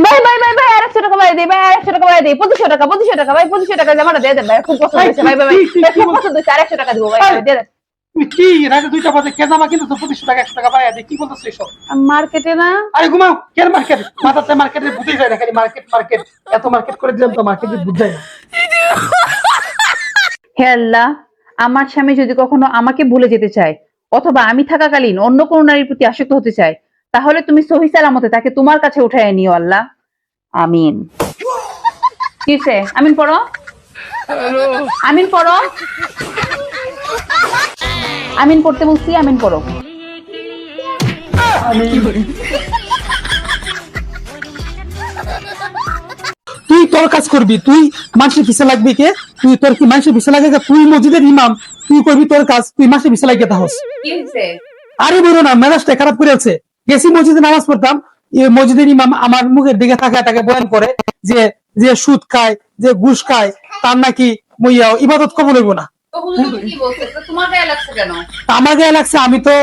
ভাই ভাই ভাই ভাই 100 টাকা ভাই দেই, ভাই 100 টাকা ভাই দেই, 2500 টাকা 2500 টাকা ভাই 2500 টাকা জামাটা দিয়ে দেন ভাই, খুব পছন্দ হয়েছে ভাই ভাই ভাই খুব পছন্দ হয়েছে, 100 টাকা দিব ভাই দিয়ে দেন। তুই কি রাতে দুইটা বাজে কে জামা কিন্তু 2500 টাকা 100 টাকা পায় কি বলতেছিস এসব? মার্কেটে না? আরে ঘুমাও, কেন মার্কেট? মাথাতে মার্কেটে বুঝে যায় না, খালি মার্কেট মার্কেট এত মার্কেট করে দিলাম তো মার্কেটে বুঝ যায় না। হে আল্লাহ, আমার স্বামী যদি কখনো আমাকে ভুলে যেতে চায় অথবা আমি থাকাকালীন অন্য কোন নারীর প্রতি আসক্ত হতে চায়, তাহলে তুমি সহি সালামতে তাকে তোমার কাছে উঠায় নিও আল্লাহ, আমিন। কিসে আমিন পড়ো, আমিন পড়ো, আমিন পড়তে বলছি, আমিন পড়ো। তুই তোর কাজ করবি, তুই মানুষের পিছে লাগবি কে? তুই তোর কি মানুষের পিছে লাগে? তুই মসজিদের ইমাম, তুই করবি তোর কাজ, তুই মানুষের পিছে লাগিয়ে তাহস। আরে বলো না, মেজাজটা খারাপ করে আছে। গেছি মসজিদে নামাজ পড়তাম, মসজিদের ইমাম আমার মুখের দিকে তাকে বয়ান করে যে যে সুদ খায়, যে ঘুষ খায়, তার নাকি ইবাদত কবুল হইব না। আমার গায়ে লাগছে, আমি তো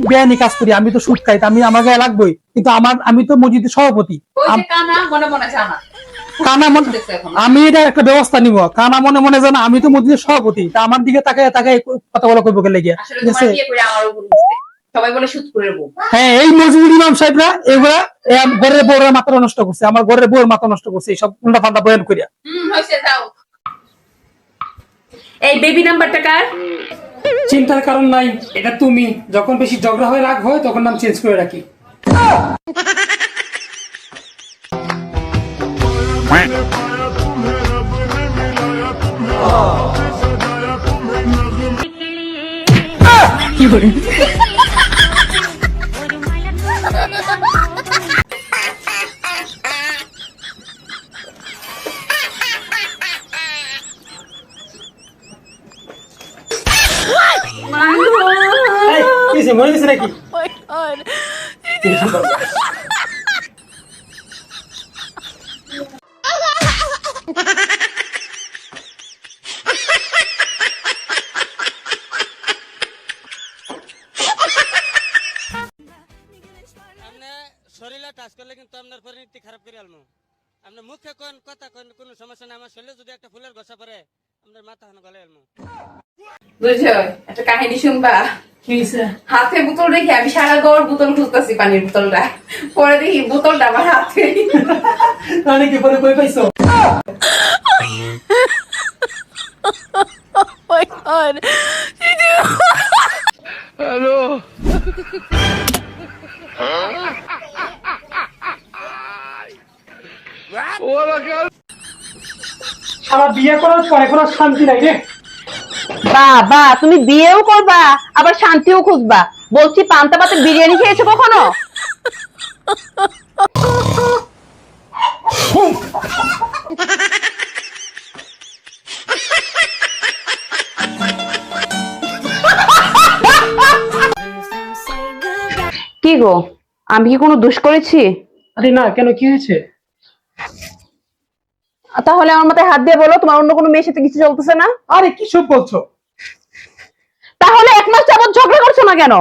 বেআইনি কাজ করি, আমি তো সুদ খাই, আমি আমার গায়ে লাগবোই, কিন্তু আমি তো মসজিদের সভাপতি। কানা মনে, আমি এটা একটা ব্যবস্থা নিব, কানা মনে মনে জানা আমি তো মসজিদের সভাপতি, তা আমার দিকে তাকায় কথা বলা কইব কে লেগে? সবাই বলে সুদ করে বউ। হ্যাঁ, এই মসজিদের ইমাম সাহেবরা এগুলা ঘরের বউরা মাথা নষ্ট করছে, আমার ঘরের বউর মাথা নষ্ট করছে এইসব উল্টা পাল্টা বয়ান করিয়া। হইছে যাও। এই বেবি নাম্বারটা কার? চিন্তার কারণ নাই, এটা তুমি যখন বেশি ঝগড়া হয়ে রাগ হয় তখন নাম চেঞ্জ করে রাখি। মরে গেছে নাকি? শরীরে টাচ করলে কিন্তু আপনার পরিণতি খারাপ করে আলমু। আপনার মুখে কোন কথা কোনো সমস্যা নাই, আমার শরীরে যদি একটা ফুলের গোছা পড়ে আপনার মাথা হানো গলে আলমু। বুঝছো, একটা কাহিনী শুনবা? হাতে বোতল রেখে আমি সারা গড় বোতল খুঁজতেছি, পানির বোতলটা, পরে দেখি বোতলটা আমার হাতে। তাহলে কি পরে কই পাইছো? হ্যালো, আমার বিয়ে করার পর এখন আর শান্তি নাই রে। বাবা, তুমি বিয়েও করবা আবার শান্তিও খুঁজবা? বলছি, পান্তা পাতে বিরিয়ানি খেয়েছো কখনো? কি গো, আমি কি কোনো দোষ করেছি? আরে না, কেন, কি হয়েছে? তাহলে আমার মাথায় হাত দিয়ে বলো, তোমার অন্য কোনো মেয়ের সাথে কিছু চলতেছে না? আরে কি সব বলছো? তাহলে 1 মাস যাবত ঝগড়া করছো না কেন?